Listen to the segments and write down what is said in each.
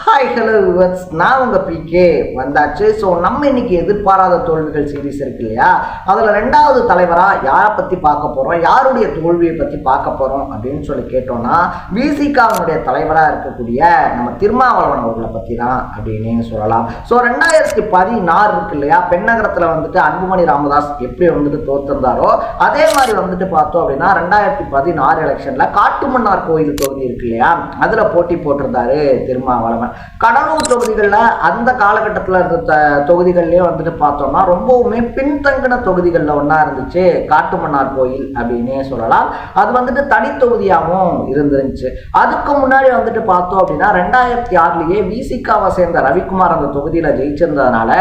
Hi hello viewers, நான் உங்கள் PK வந்தாச்சு. ஸோ நம்ம இன்னைக்கு எதிர்பாராத தோல்விகள் சீரீஸ் இருக்கு இல்லையா, அதில் 2வது தலைவராக யாரை பற்றி பார்க்க போகிறோம், யாருடைய தோல்வியை பற்றி பார்க்க போகிறோம் அப்படின்னு சொல்லி கேட்டோம்னா, விசிகாவுடைய தலைவராக இருக்கக்கூடிய நம்ம திருமாவளவன் அவர்களை பற்றி தான் அப்படின்னு சொல்லலாம். ஸோ 2016 இருக்கு இல்லையா, பெண்ணகரத்தில் வந்துட்டு அன்புமணி ராமதாஸ் எப்படி வந்துட்டு தோற்றிருந்தாரோ அதே மாதிரி வந்துட்டு பார்த்தோம் அப்படின்னா 2016 எலெக்ஷனில் காட்டுமன்னார் கோயில் தொகுதி இருக்கு இல்லையா, அதில் போட்டி போட்டிருந்தாரு திருமாவளவன். கடலூர் தொகுதிகளில் அந்த காலகட்டத்தில் இருந்த தொகுதிகள்லேயே வந்துட்டு பார்த்தோம்னா ரொம்பவுமே பின்தங்கின தொகுதிகளில் ஒன்றா இருந்துச்சு காட்டுமன்னார் கோயில் அப்படின்னே சொல்லலாம். அது வந்துட்டு தனி தொகுதியாகவும் இருந்துருந்துச்சு. அதுக்கு முன்னாடி வந்துட்டு பார்த்தோம் அப்படின்னா 2006 விசிகாவை சேர்ந்த ரவிக்குமார் அந்த தொகுதியில் ஜெயிச்சிருந்ததுனால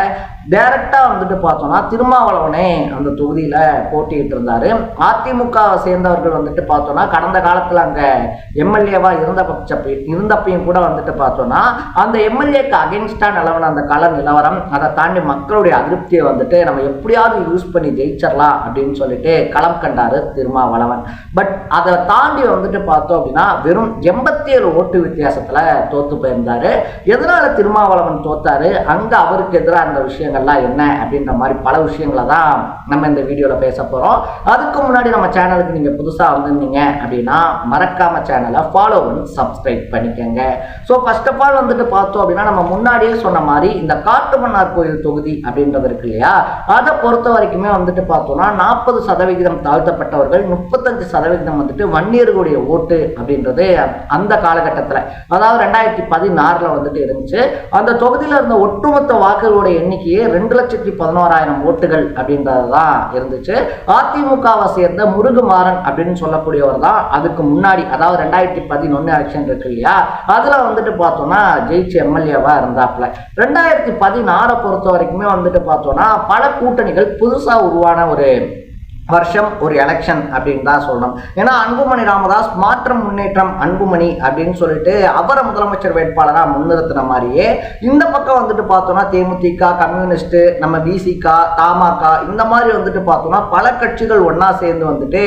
டைரக்டா வந்துட்டு பார்த்தோம்னா திருமாவளவனே அந்த தொகுதியில போட்டிட்டு இருந்தாரு. அதிமுகவை சேர்ந்தவர்கள் வந்துட்டு பார்த்தோம்னா கடந்த காலத்துல அங்க எம்எல்ஏவா இருந்தப்பையும் கூட வந்துட்டு பார்த்தோம்னா அந்த எம்எல்ஏக்கு அகென்ஸ்டா நிலவன அந்த கள நிலவரம், அதை தாண்டி மக்களுடைய அதிருப்தியை வந்துட்டு நம்ம எப்படியாவது யூஸ் பண்ணி ஜெயிச்சிடலாம் அப்படின்னு சொல்லிட்டு களம் கண்டாரு திருமாவளவன். பட் அதை தாண்டி வந்துட்டு பார்த்தோம் அப்படின்னா வெறும் 87 ஓட்டு வித்தியாசத்துல தோத்து போயிருந்தாரு. எதனால திருமாவளவன் தோத்தாரு, அங்க அவருக்கு எதிராக அந்த விஷயங்கள் என்ன அப்படின்ற மாதிரி பல விஷயங்களை தான் நம்ம இந்த வீடியோல பேச போறோம். அதுக்கு முன்னாடி நம்ம சேனலுக்கு நீங்க புதுசா வந்திருந்தீங்க அப்படின்னா மறக்காம சேனலை ஃபாலோ பண்ணி சப்ஸ்கிரைப் பண்ணிக்கங்க. ஸோ ஃபர்ஸ்ட் ஆஃப் ஆல் வந்துட்டு பார்த்தோம் அப்படின்னா நம்ம முன்னாடியே சொன்ன மாதிரி இந்த காட்டுமன்னார் கோயில் தொகுதி அப்படின்றது இருக்கு இல்லையா, அதை பொறுத்த வரைக்குமே வந்துட்டு பார்த்தோம்னா 40% தாழ்த்தப்பட்டவர்கள், 35% வந்துட்டு வன்னியர்களுடைய ஓட்டு அப்படின்றது அந்த காலகட்டத்தில், அதாவது 2016 வந்துட்டு இருந்துச்சு. அந்த தொகுதியில் இருந்த ஒட்டுமொத்த வாக்குகளுடைய எண்ணிக்கையே 2,11,000 ஓட்டுகள் அப்படின்றதுதான் இருந்துச்சு. அதிமுகவை சேர்ந்த முருகுமாறன் அப்படின்னு சொல்லக்கூடியவர் தான் அதுக்கு முன்னாடி, அதாவது 2011 எலெக்ஷன் இருக்கு இல்லையா, அதுல வந்துட்டு பார்த்தோம்னா ஜெயிச்சு எம்எல்ஏவா இருந்தாப்ல. 2016 பொறுத்த வரைக்குமே வந்துட்டு பார்த்தோம்னா பல கூட்டணிகள் புதுசா உருவான ஒரு வருஷம், ஒரு எலெக்ஷன் அப்படின்னு தான் சொல்லணும். ஏன்னா அன்புமணி ராமதாஸ் மாற்றம் முன்னேற்றம் அன்புமணி அப்படின்னு சொல்லிட்டு அவரை முதலமைச்சர் வேட்பாளராக முன்னிறுத்தின மாதிரியே இந்த பக்கம் வந்துட்டு பார்த்தோம்னா தேமுதிக, கம்யூனிஸ்ட், நம்ம விசிகா, தமாக இந்த மாதிரி வந்துட்டு பார்த்தோம்னா பல கட்சிகள் ஒன்னா சேர்ந்து வந்துட்டு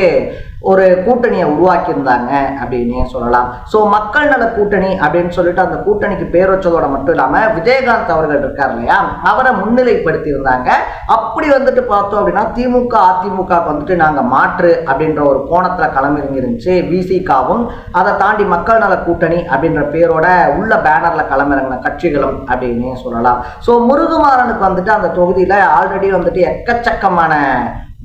ஒரு கூட்டணியை உருவாக்கியிருந்தாங்க அப்படின்னே சொல்லலாம். ஸோ மக்கள் நல கூட்டணி அப்படின்னு சொல்லிட்டு அந்த கூட்டணிக்கு பேர் வச்சதோட மட்டும் இல்லாமல் விஜயகாந்த் அவர்கள் இருக்கார் இல்லையா, அவரை முன்னிலைப்படுத்தி இருந்தாங்க. அப்படி வந்துட்டு பார்த்தோம் அப்படின்னா திமுக அதிமுக வந்துட்டு நாங்கள் மாற்று அப்படின்ற ஒரு கோணத்தில் களமிறங்கிருந்துச்சு விசிகாவும். அதை தாண்டி மக்கள் நல கூட்டணி அப்படின்ற பேரோட உள்ள பேனர்ல களமிறங்கின கட்சிகளும் அப்படின்னே சொல்லலாம். ஸோ முருகுமாறனுக்கு வந்துட்டு அந்த தொகுதியில் ஆல்ரெடி வந்துட்டு எக்கச்சக்கமான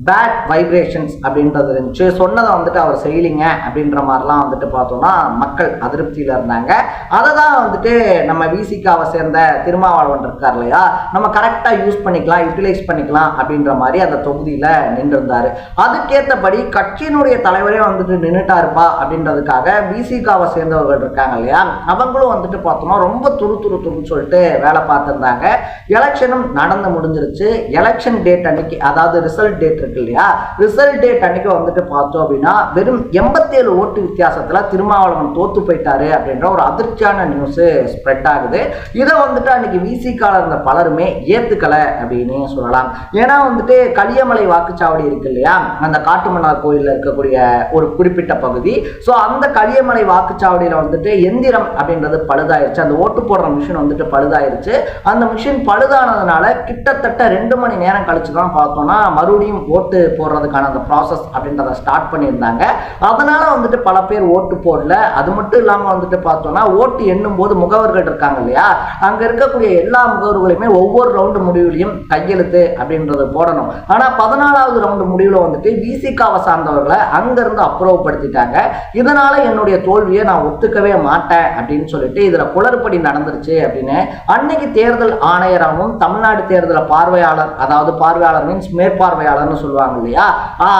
பேட் வைப்ரேஷன்ஸ் அப்படின்றது இருந்துச்சு. சொன்னதை வந்துட்டு அவர் செய்யலிங்க அப்படின்ற மாதிரிலாம் வந்துட்டு பார்த்தோம்னா மக்கள் அதிருப்தியில் இருந்தாங்க. அதை தான் வந்துட்டு நம்ம விசிகாவை சேர்ந்த திருமாவளவன் இருக்கார் இல்லையா, நம்ம கரெக்டாக யூஸ் பண்ணிக்கலாம், யூட்டிலைஸ் பண்ணிக்கலாம் அப்படின்ற மாதிரி அந்த தொகுதியில் நின்றுருந்தாரு. அதுக்கேற்றபடி கட்சியினுடைய தலைவரே வந்துட்டு நின்றுட்டாருப்பா அப்படின்றதுக்காக விசிகாவை சேர்ந்தவர்கள் இருக்காங்க இல்லையா, அவங்களும் வந்துட்டு பார்த்தோம்னா ரொம்ப துருன்னு சொல்லிட்டு வேலை பார்த்துருந்தாங்க. எலெக்ஷனும் நடந்து முடிஞ்சிருச்சு. எலெக்ஷன் டேட் அன்னைக்கு, அதாவது ரிசல்ட் டேட் இல்லையா, ரிசல்ட் டேட் அன்னைக்கு வந்துட்டு பார்த்தோம் அப்படின்னா வெறும் 87 ஓட்டு வித்தியாசத்துல திருமாவளவன் தோத்து போயிட்டாரு அப்படின்ற ஒரு அதிர்ச்சியான நியூஸ் ஸ்ப்ரெட் ஆகுது. இதை வந்துட்டு அன்னைக்கு விசிகால இருந்த பலருமே ஏத்துக்கல அப்படின்னு சொல்லலாம். ஏன்னா வந்துட்டு களியமலை வாக்குச்சாவடி இருக்கு இல்லையா, அந்த காட்டுமன்னார் கோயில்ல இருக்கக்கூடிய ஒரு குறிப்பிட்ட பகுதி. ஸோ அந்த களியமலை வாக்குச்சாவடியில வந்துட்டு எந்திரம் அப்படின்றது பழுதாயிருச்சு, அந்த ஓட்டு போடுற மிஷின் வந்துட்டு பழுதாயிருச்சு. அந்த மிஷின் பழுதானதுனால கிட்டத்தட்ட 2 மணி நேரம் கழிச்சு தான் பார்த்தோம்னா மறுபடியும் ஓட்டு போடுறதுக்கான அந்த ப்ராசஸ் அப்படின்றத ஸ்டார்ட் பண்ணியிருந்தாங்க. அதனால வந்துட்டு பல பேர் ஓட்டு போடல. அது மட்டும் இல்லாமல் வந்துட்டு பார்த்தோம்னா ஓட்டு எண்ணும் போது முகவர்கள் இருக்காங்க இல்லையா, அங்க இருக்கக்கூடிய எல்லா முகவர்களையுமே ஒவ்வொரு ரவுண்டு முடிவுலையும் கையெழுத்து அப்படின்றது போடணும். ஆனா 14வது ரவுண்டு முடிவுல வந்துட்டு விசிகாவை சார்ந்தவர்களை அங்கிருந்து அப்ரூவ் படுத்திட்டாங்க. இதனால என்னுடைய தோல்வியை நான் ஒத்துக்கவே மாட்டேன் அப்படின்னு சொல்லிட்டு இதுல குளறுபடி நடந்துருச்சு அப்படின்னு அன்னைக்கு தேர்தல் ஆணையராகவும் தமிழ்நாடு தேர்தல் பார்வையாளர், அதாவது பார்வையாளர் மீன்ஸ் மேற்பார்வையாளர் சொல்லுவாங்க இல்லையா,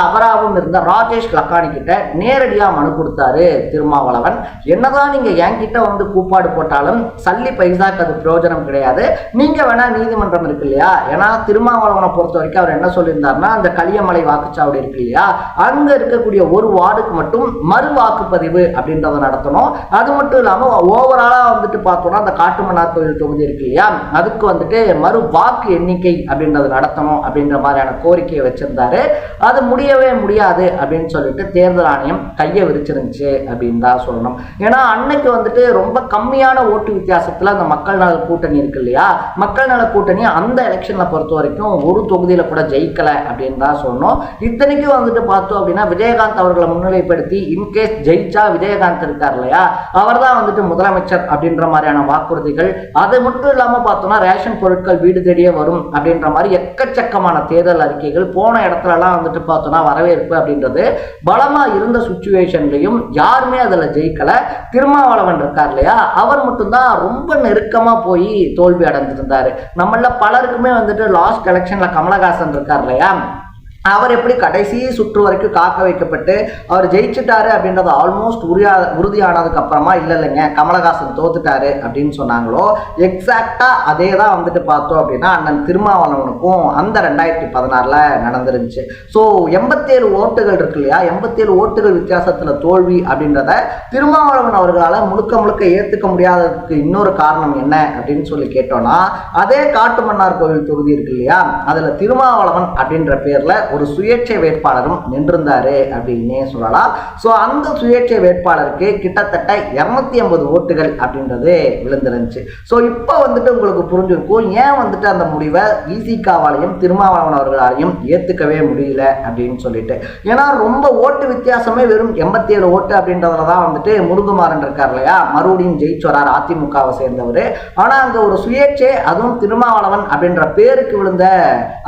அவராகவும் இருந்த ராஜேஷ் லக்கானி கிட்ட நேரடியா மனு கொடுத்தாரு திருமாவளவன். என்னதான் நீங்க என்கிட்ட வந்து கூப்பாடு போட்டாலும் சல்லி பைசாக்கு அது பிரயோஜனம் கிடையாது, நீங்க வேணா நீதிமன்றம் இருக்கு இல்லையா. ஏன்னா திருமாவளவனை பொறுத்த வரைக்கும் அவர் என்ன சொல்லியிருந்தாருன்னா, அந்த களியமலை வாக்குச்சாவடி இருக்கு இல்லையா, அங்க இருக்கக்கூடிய ஒரு வார்டுக்கு மட்டும் மறு வாக்குப்பதிவு அப்படின்றத நடத்தணும். அது மட்டும் இல்லாம ஓவராலா வந்துட்டு பார்த்தோம்னா அந்த காட்டுமன்னார் கோயில் தொகுதி இருக்கு இல்லையா, அதுக்கு வந்துட்டு மறு வாக்கு எண்ணிக்கை அப்படின்றது நடத்தணும் அப்படின்ற மாதிரியான கோரிக்கையை வச்சிருந்தாங்க. சொல்லியிருந்தாரு. அது முடியவே முடியாது அப்படின்னு சொல்லிட்டு தேர்தல் ஆணையம் கையை விரிச்சிருந்துச்சு அப்படின்னு தான் சொல்லணும். ஏன்னா அன்னைக்கு வந்துட்டு ரொம்ப கம்மியான ஓட்டு வித்தியாசத்துல அந்த மக்கள் நல கூட்டணி இருக்கு இல்லையா, மக்கள் நல கூட்டணி அந்த எலெக்ஷன்ல பொறுத்த வரைக்கும் ஒரு தொகுதியில கூட ஜெயிக்கல அப்படின்னு தான் சொல்லணும். இத்தனைக்கும் வந்துட்டு பார்த்தோம் அப்படின்னா விஜயகாந்த் அவர்களை முன்னிலைப்படுத்தி இன்கேஸ் ஜெயிச்சா விஜயகாந்த் இருக்கார் இல்லையா, அவர் தான் வந்துட்டு முதலமைச்சர் அப்படின்ற மாதிரியான வாக்குறுதிகள். அது மட்டும் இல்லாம பார்த்தோம்னா ரேஷன் பொருட்கள் வீடு தேடியே வரும் அப்படின்ற மாதிரி எக்கச்சக்கமான தேர்தல் அறிக்கைகள் போன இடத்துல எல்லாம் வந்துட்டு பார்த்தோம்னா வரவேற்பு அப்படின்றது பலமா இருந்த சுச்சுவேஷன்லையும் யாருமே அதுல ஜெயிக்கல. திருமாவளவன் இருக்கார் இல்லையா, அவர் மட்டும்தான் ரொம்ப நெருக்கமா போய் தோல்வி அடைஞ்சிருந்தாரு. நம்மள பலருக்குமே வந்துட்டு லாஸ்ட் எலெக்ஷன்ல கமலஹாசன் இருக்கார் இல்லையா, அவர் எப்படி கடைசி சுற்று வரைக்கும் காக்க வைக்கப்பட்டு அவர் ஜெயிச்சுட்டாரு அப்படின்றது ஆல்மோஸ்ட் உறுதியானதுக்கு அப்புறமா இல்லைங்க கமலஹாசன் தோத்துட்டாரு அப்படின்னு சொன்னாங்களோ, எக்ஸாக்டா அதே தான் வந்துட்டு பார்த்தோம் அப்படின்னா அண்ணன் திருமாவளவனுக்கும் அந்த 2016 நடந்துருந்துச்சு. ஸோ 87 ஓட்டுகள் இருக்கு இல்லையா, 87 ஓட்டுகள் வித்தியாசத்துல தோல்வி அப்படின்றத திருமாவளவன் அவர்களால் முழுக்க முழுக்க ஏத்துக்க முடியாததுக்கு இன்னொரு காரணம் என்ன அப்படின்னு சொல்லி கேட்டோம்னா, அதே காட்டுமன்னார் கோவில் தொகுதி இருக்கு இல்லையா, அதுல திருமாவளவன் அப்படின்ற பேர்ல ஒரு சுயேட்சை வேட்பாளரும் நின்றிருந்தாரு அப்படின்னே சொல்லலாம். ஸோ அந்த சுயேட்சை வேட்பாளருக்கு கிட்டத்தட்ட 250 ஓட்டுகள் அப்படின்றது விழுந்துருந்துச்சு. ஸோ இப்போ வந்துட்டு உங்களுக்கு புரிஞ்சிருக்கும் ஏன் வந்துட்டு அந்த முடிவை விசிகாவாலையும் திருமாவளவன் அவர்களாலையும் ஏற்றுக்கவே முடியல அப்படின்னு சொல்லிட்டு. ஏன்னா ரொம்ப ஓட்டு வித்தியாசமே வெறும் 87 ஓட்டு அப்படின்றதுல தான் வந்துட்டு முருகுமாறன் இருக்கார் இல்லையா, மறுபடியும் ஜெயிச்சு வரார் அதிமுகவை சேர்ந்தவர். ஆனால் அங்கே ஒரு சுயேட்சை, அதுவும் திருமாவளவன் அப்படின்ற பேருக்கு விழுந்த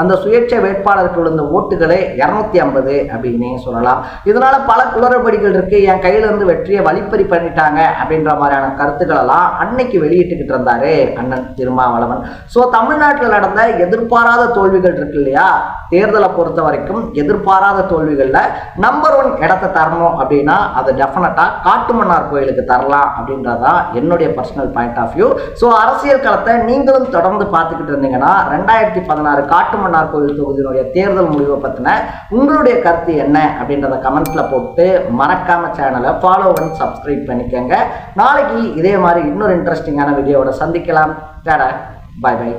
அந்த சுயேட்சை வேட்பாளருக்கு விழுந்த ஓட்டுகளே 250 அப்படின்னே சொல்லலாம். இதனால பல குளறுபடிகள் இருக்கு, என் கையில இருந்து வெற்றியை வழிப்பறி பண்ணிட்டாங்க அப்படின்ற மாதிரியான கருத்துக்கள் எல்லாம் அன்னைக்கு வெளியிட்டுக்கிட்டு இருந்தாரு அண்ணன் திருமாவளவன். ஸோ தமிழ்நாட்டில் நடந்த எதிர்பாராத தோல்விகள் இருக்கு இல்லையா, தேர்தலை பொறுத்த வரைக்கும் எதிர்பாராத தோல்விகள்ல நம்பர் 1 இடத்தை தரணும் அப்படின்னா அதை டெஃபினட்டா காட்டுமன்னார் கோயிலுக்கு தரலாம் அப்படின்றதான் என்னுடைய personal point of view. So அரசியல் களத்தை நீங்களும் தொடர்ந்து பார்த்துக்கிட்டு இருந்தீங்கன்னா 2016 காட்டுமன்னார் கோயில் தொகுதியினுடைய தேர்தல் முடிவை பத்தின உங்களுடைய கருத்து என்ன அப்படின்றத கமெண்ட்ல போட்டு மறக்காம சேனலை ஃபாலோ பண்ணி சப்ஸ்கிரைப் பண்ணிக்கோங்க. நாளைக்கு இதே மாதிரி இன்னொரு இன்ட்ரெஸ்டிங்கான வீடியோவோட சந்திக்கலாம். Tata, bye by.